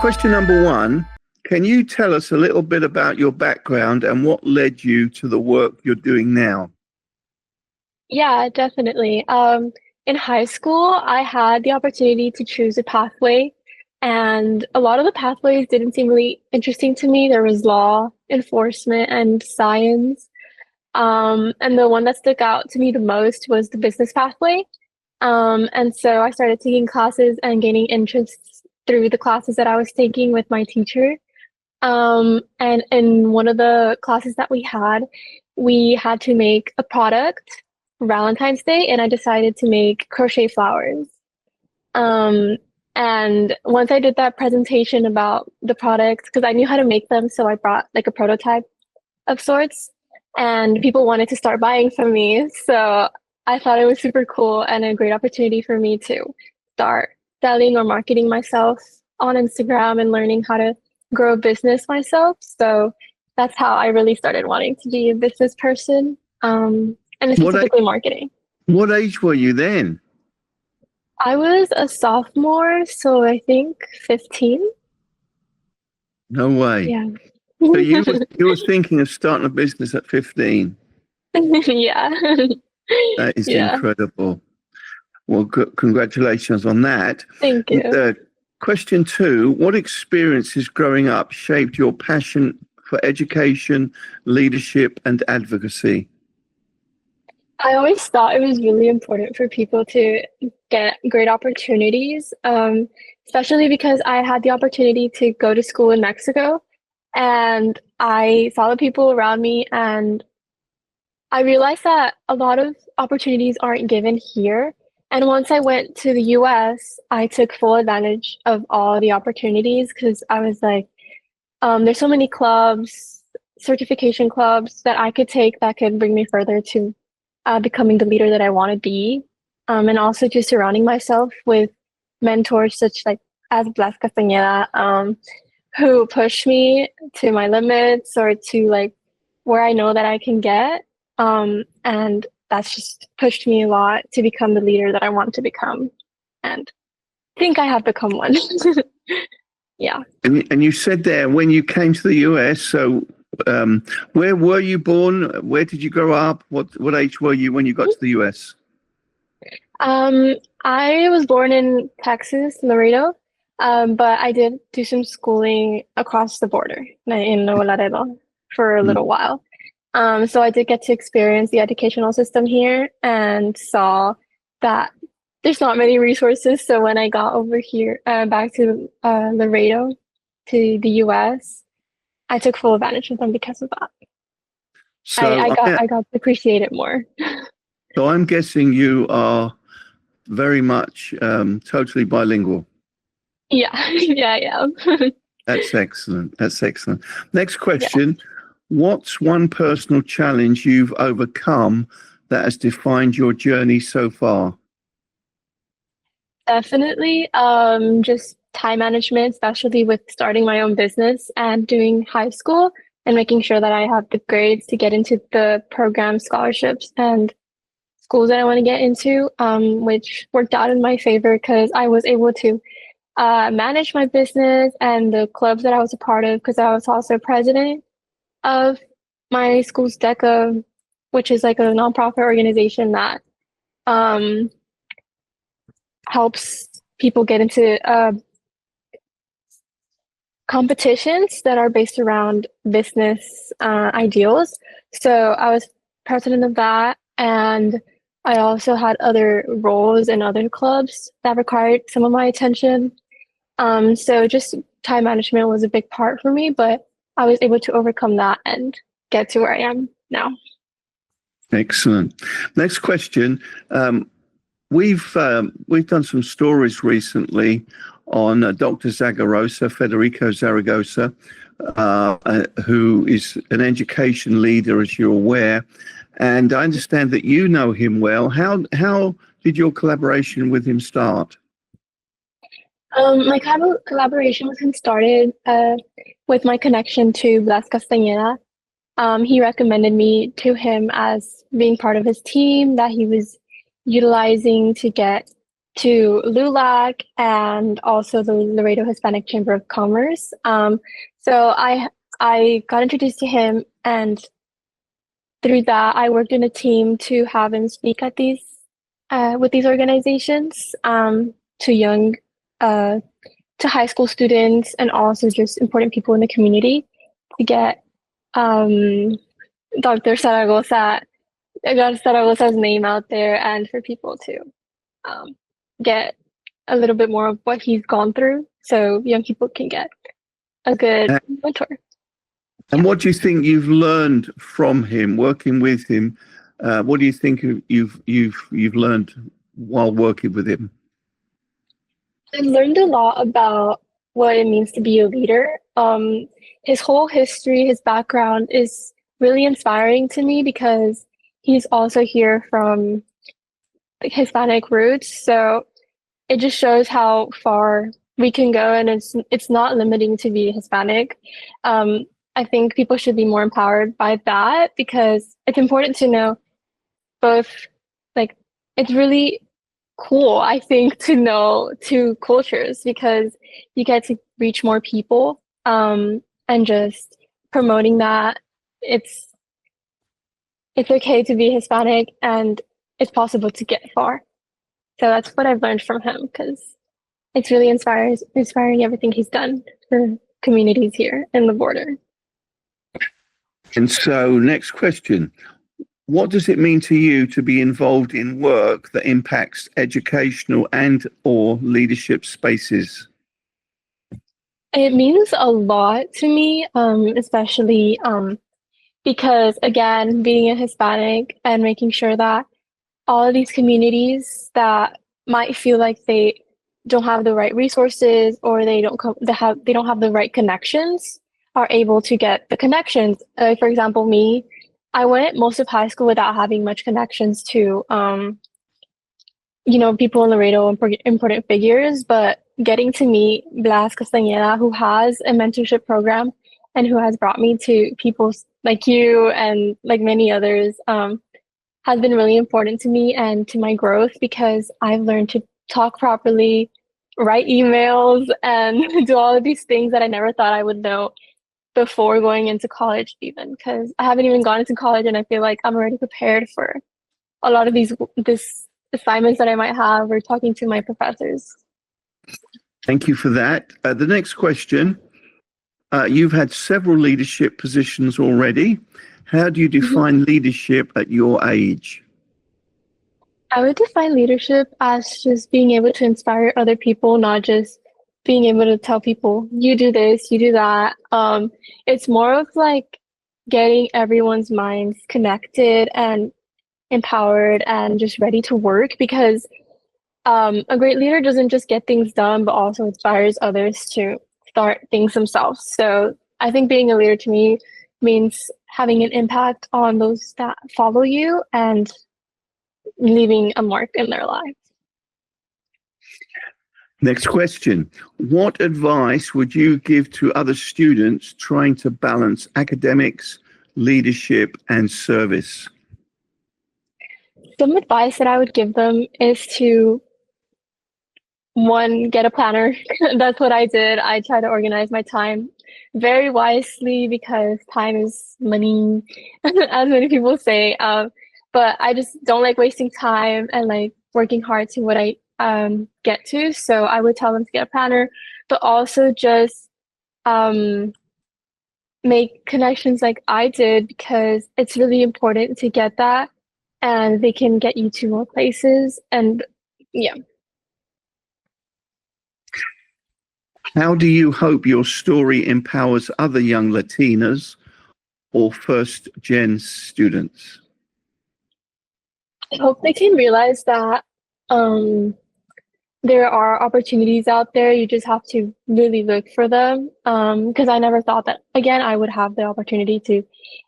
Question number one, can you tell us a little bit about your background and what led you to the work you're doing now? Yeah, definitely. In high school, I had the opportunity to choose a pathway, and a lot of the pathways didn't seem really interesting to me. There was law, enforcement, and science. And the one that stuck out to me the most was the business pathway. And so I started taking classes and gaining interest through the classes that I was taking with my teacher. And in one of the classes that we had to make a product for Valentine's Day, and I decided to make crochet flowers. Um, and once I did that presentation about the products, because I knew how to make them, so I brought like a prototype of sorts, and people wanted to start buying from me. So I thought it was super cool and a great opportunity for me to start selling or marketing myself on Instagram and learning how to grow a business myself. So that's how I really started wanting to be a business person, and specifically marketing. What age were you then? I was a sophomore, so I think 15. No way. Yeah. So you were thinking of starting a business at 15. Yeah. That is Yeah. incredible. Well, congratulations on that. Thank you. Question two, what experiences growing up shaped your passion for education, leadership, and advocacy? I always thought it was really important for people to get great opportunities, especially because I had the opportunity to go to school in Mexico, and I saw the people around me, and I realized that a lot of opportunities aren't given here. And once I went to the US, I took full advantage of all the opportunities because I was like, there's so many clubs, certification clubs that I could take that could bring me further to becoming the leader that I want to be. And also just surrounding myself with mentors such like as Blas Castañeda, who push me to my limits or to like where I know that I can get. And that's just pushed me a lot to become the leader that I want to become. And I think I have become one. Yeah. And you said there when you came to the US, so where were you born? Where did you grow up? What age were you when you got to the US? I was born in Texas, Laredo, but I did do some schooling across the border in Laredo for a little while. So I did get to experience the educational system here and saw that there's not many resources. So when I got over here, back to Laredo, to the US, I took full advantage of them because of that. So I got to appreciate it more. So I'm guessing you are very much totally bilingual. Yeah, yeah, I am. That's excellent. That's excellent. Next question. Yeah. What's one personal challenge you've overcome that has defined your journey so far? Definitely. Just time management, especially with starting my own business and doing high school and making sure that I have the grades to get into the program scholarships and schools that I want to get into, which worked out in my favor because I was able to manage my business and the clubs that I was a part of because I was also president of my school's DECA, which is like a nonprofit organization that helps people get into competitions that are based around business ideals. So I was president of that, and I also had other roles in other clubs that required some of my attention. So just time management was a big part for me, but I was able to overcome that and get to where I am now. Excellent. Next question. We've done some stories recently on Dr. Federico Zaragoza, who is an education leader, as you're aware. And I understand that you know him well. How did your collaboration with him start? My collaboration with him started with my connection to Blas Castañeda. He recommended me to him as being part of his team that he was utilizing to get to LULAC and also the Laredo Hispanic Chamber of Commerce. So I got introduced to him, and through that, I worked in a team to have him speak at these with these organizations to young to high school students and also just important people in the community to get Dr. Zaragoza's name out there and for people to get a little bit more of what he's gone through so young people can get a good mentor. And what do you think you've learned from him, working with him? What do you think you've learned while working with him? I've learned a lot about what it means to be a leader. His whole history, his background is really inspiring to me because he's also here from Hispanic roots. So it just shows how far we can go, and it's not limiting to be Hispanic. I think people should be more empowered by that because it's important to know both, like, it's really cool, I think, to know two cultures because you get to reach more people and just promoting that it's okay to be Hispanic and it's possible to get far. So that's what I've learned from him because it's really inspiring everything he's done for communities here in the border. And so, next question. What does it mean to you to be involved in work that impacts educational and or leadership spaces? It means a lot to me, especially because, again, being a Hispanic and making sure that all of these communities that might feel like they don't have the right resources or they don't have the right connections are able to get the connections. For example, me, I went most of high school without having much connections to, people in Laredo, important figures, but getting to meet Blas Castañeda, who has a mentorship program and who has brought me to people like you and like many others, has been really important to me and to my growth because I've learned to talk properly, write emails, and do all of these things that I never thought I would know before going into college even, because I haven't even gone into college and I feel like I'm already prepared for a lot of these assignments that I might have or talking to my professors. Thank you for that. The next question, you've had several leadership positions already. How do you define leadership at your age? I would define leadership as just being able to inspire other people, not just being able to tell people, you do this, you do that. It's more of like getting everyone's minds connected and empowered and just ready to work because a great leader doesn't just get things done, but also inspires others to start things themselves. So I think being a leader to me means having an impact on those that follow you and leaving a mark in their lives. Next question. What advice would you give to other students trying to balance academics, leadership, and service? Some advice that I would give them is to, one, get a planner. That's what I did. I try to organize my time very wisely because time is money, as many people say. But I just don't like wasting time and like working hard to what I get to. So I would tell them to get a planner, but also just make connections like I did because it's really important to get that and they can get you to more places. And yeah. How do you hope your story empowers other young Latinas or first-gen students? I hope they can realize that there are opportunities out there. You just have to really look for them. Because I never thought that, again, I would have the opportunity to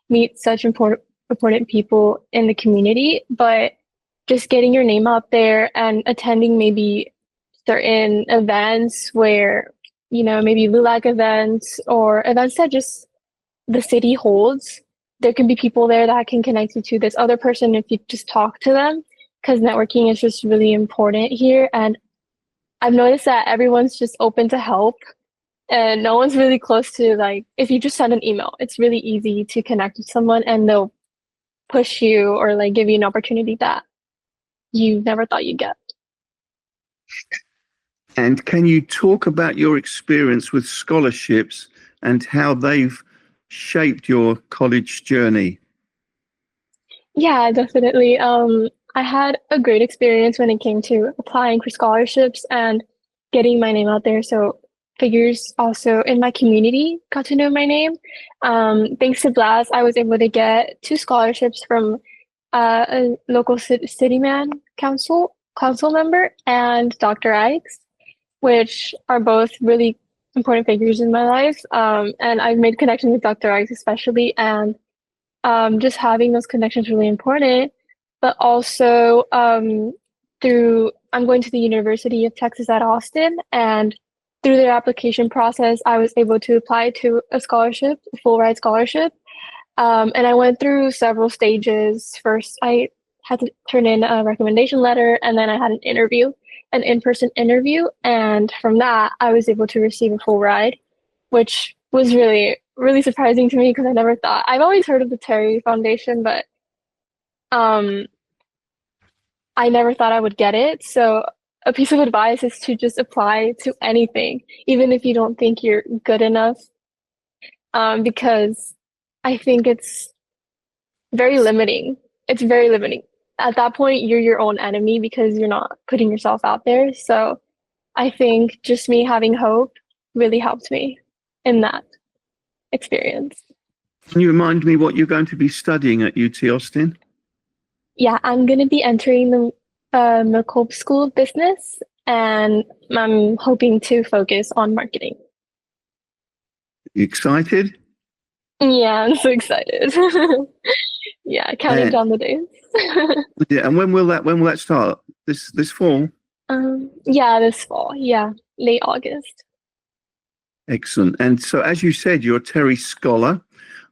meet such important people in the community. But just getting your name out there and attending maybe certain events where, maybe LULAC events or events that just the city holds, there can be people there that can connect you to this other person if you just talk to them. because networking is just really important here. And I've noticed that everyone's just open to help and no one's really close to, like, if you just send an email, it's really easy to connect with someone and they'll push you or like give you an opportunity that you never thought you'd get. And can you talk about your experience with scholarships and how they've shaped your college journey? Yeah, definitely. I had a great experience when it came to applying for scholarships and getting my name out there. So figures also in my community got to know my name. Thanks to Blas, I was able to get two scholarships from a local city man council member and Dr. Ikes, which are both really important figures in my life. And I've made connections with Dr. Ikes especially, and just having those connections really important. But also through I'm going to the University of Texas at Austin, and through their application process, I was able to apply to a scholarship, a full ride scholarship. And I went through several stages. First, I had to turn in a recommendation letter, and then I had an interview, an in-person interview. And from that, I was able to receive a full ride, which was really, really surprising to me because I never thought. I've always heard of the Terry Foundation, but um, I never thought I would get it. So a piece of advice is to just apply to anything, even if you don't think you're good enough, because I think it's very limiting. It's very limiting. At that point, you're your own enemy because you're not putting yourself out there. So I think just me having hope really helped me in that experience. Can you remind me what you're going to be studying at UT Austin? Yeah, I'm going to be entering the McCombs School of Business, and I'm hoping to focus on marketing. You excited? Yeah, I'm so excited. Yeah, counting down the days. Yeah, and when will that start? This fall? Yeah, this fall. Yeah, late August. Excellent. And so, as you said, you're a Terry Scholar.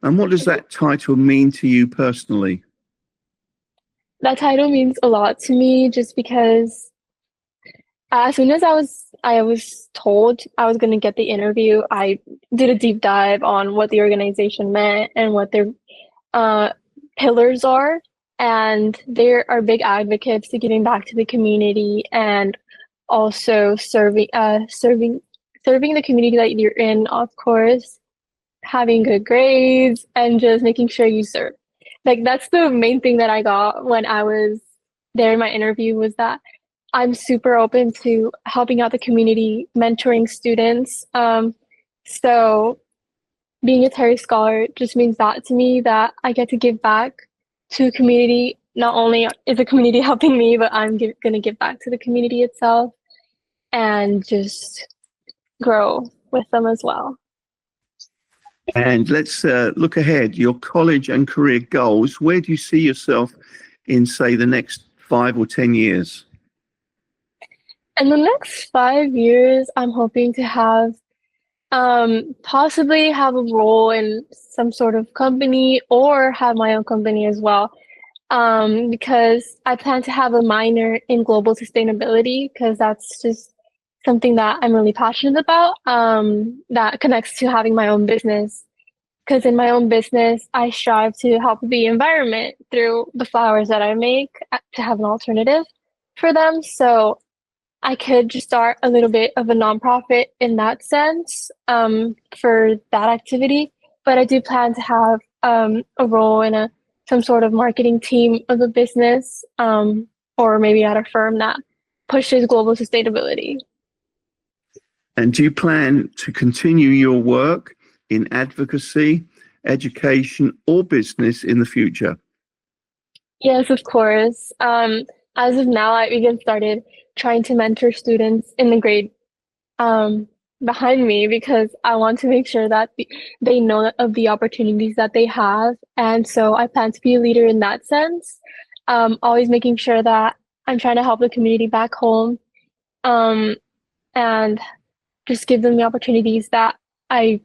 And what does that title mean to you personally? That title means a lot to me just because as soon as I was told I was going to get the interview, I did a deep dive on what the organization meant and what their uh, pillars are. And they are big advocates to giving back to the community and also serving the community that you're in, of course, having good grades and just making sure you serve. Like that's the main thing that I got when I was there in my interview was that I'm super open to helping out the community, mentoring students. So being a Terry Scholar just means that to me that I get to give back to community. Not only is the community helping me, but I'm going to give back to the community itself and just grow with them as well. And let's look ahead. Your college and career goals. Where do you see yourself in, say, the next 5 or 10 years? In the next 5 years, I'm hoping to have possibly have a role in some sort of company or have my own company as well. Because I plan to have a minor in global sustainability because that's just something that I'm really passionate about. That connects to having my own business. Because in my own business, I strive to help the environment through the flowers that I make to have an alternative for them. So I could just start a little bit of a nonprofit in that sense for that activity. But I do plan to have a role in some sort of marketing team of a business or maybe at a firm that pushes global sustainability. And do you plan to continue your work in advocacy, education, or business in the future? Yes, of course. As of now, I even started trying to mentor students in the grade behind me because I want to make sure that they know of the opportunities that they have. And so I plan to be a leader in that sense, always making sure that I'm trying to help the community back home and just give them the opportunities that I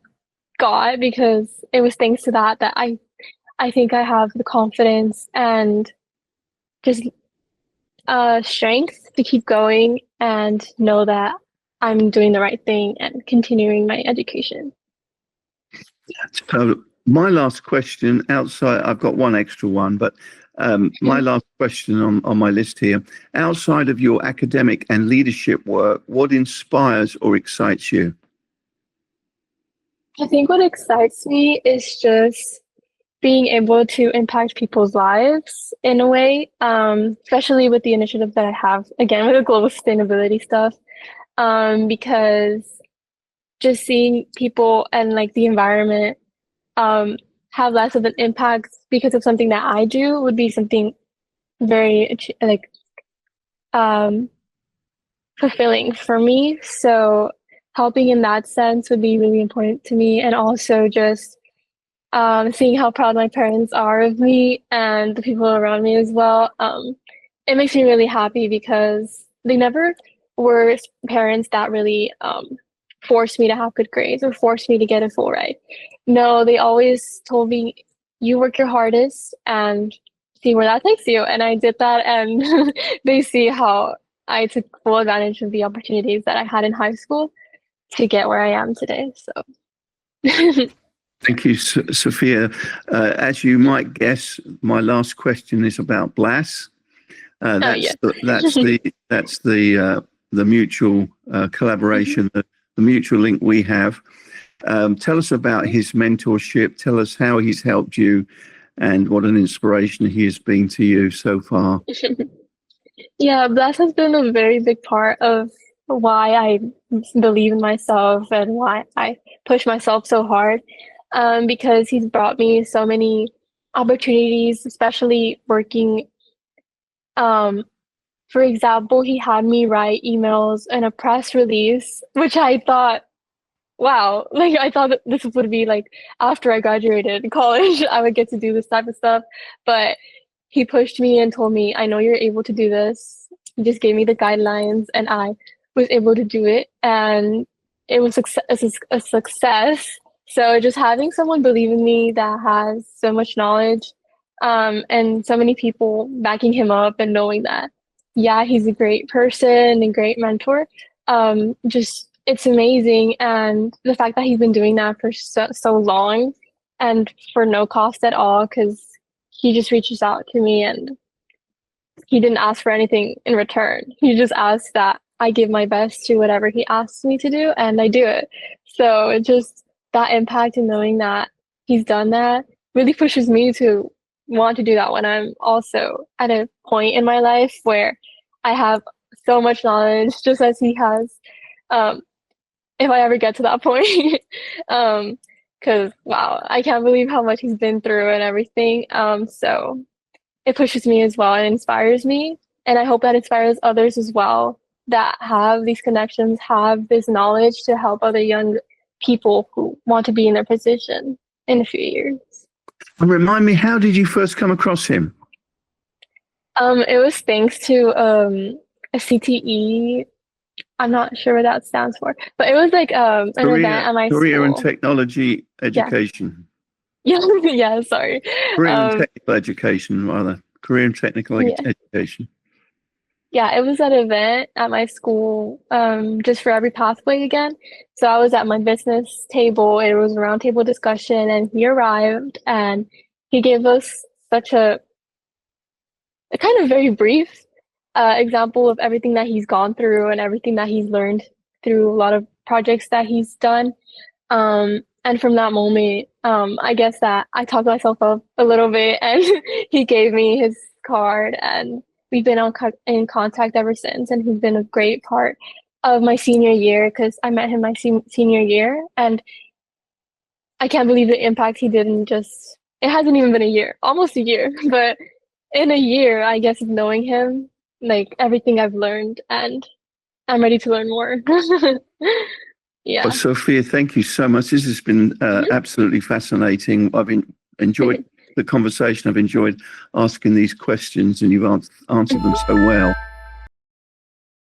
got because it was thanks to that I think I have the confidence and just strength to keep going and know that I'm doing the right thing and continuing my education. So my last question outside, I've got one extra one, but my last question on my list here, outside of your academic and leadership work, what inspires or excites you? I think what excites me is just being able to impact people's lives in a way, especially with the initiative that I have, again, with the global sustainability stuff, because just seeing people and like the environment have less of an impact because of something that I do would be something very like fulfilling for me. So helping in that sense would be really important to me, and also just seeing how proud my parents are of me and the people around me as well. It makes me really happy because they never were parents that really forced me to have good grades or forced me to get a full ride. No, they always told me, you work your hardest and see where that takes you. And I did that, and they see how I took full advantage of the opportunities that I had in high school to get where I am today. So Thank you, Sophia. As you might guess, my last question is about Blas. That's the mutual collaboration, the mutual link we have. Tell us about his mentorship. Tell us how he's helped you and what an inspiration he has been to you so far. Yeah, Blas has been a very big part of why I believe in myself and why I push myself so hard, because he's brought me so many opportunities, especially working. For example, he had me write emails and a press release, which I thought, wow, like I thought that this would be like after I graduated college, I would get to do this type of stuff. But he pushed me and told me, I know you're able to do this. He just gave me the guidelines and I was able to do it. And it was a success. So just having someone believe in me that has so much knowledge, and so many people backing him up and knowing that, yeah, he's a great person and great mentor. Just it's amazing. And the fact that he's been doing that for so long and for no cost at all, because he just reaches out to me and he didn't ask for anything in return. He just asked that I give my best to whatever he asks me to do, and I do it. So it just that impact and knowing that he's done that really pushes me to want to do that when I'm also at a point in my life where I have so much knowledge, just as he has. If I ever get to that point, because wow, I can't believe how much he's been through and everything. So it pushes me as well and inspires me, and I hope that inspires others as well that have these connections, have this knowledge to help other young people who want to be in their position in a few years. And remind me, how did you first come across him? It was thanks to a CTE. I'm not sure what that stands for, but it was like an event at my Career school. and Technology Education. Yeah, yeah, sorry. Career and Technical Education, rather. Career and Technical Education. Yeah, it was an event at my school, just for every pathway again. So I was at my business table. It was a roundtable discussion, and he arrived and he gave us such a kind of very brief example of everything that he's gone through and everything that he's learned through a lot of projects that he's done. And from that moment, I guess that I talked myself up a little bit, and he gave me his card, and we've been in contact ever since. And he's been a great part of my senior year because I met him my senior year, and I can't believe the impact he did in just, it hasn't even been a year, almost a year, but in a year, I guess, of knowing him, like everything I've learned, and I'm ready to learn more. Yeah. Well, Sophia, thank you so much. This has been absolutely fascinating. I've enjoyed the conversation. I've enjoyed asking these questions, and you've answered them so well.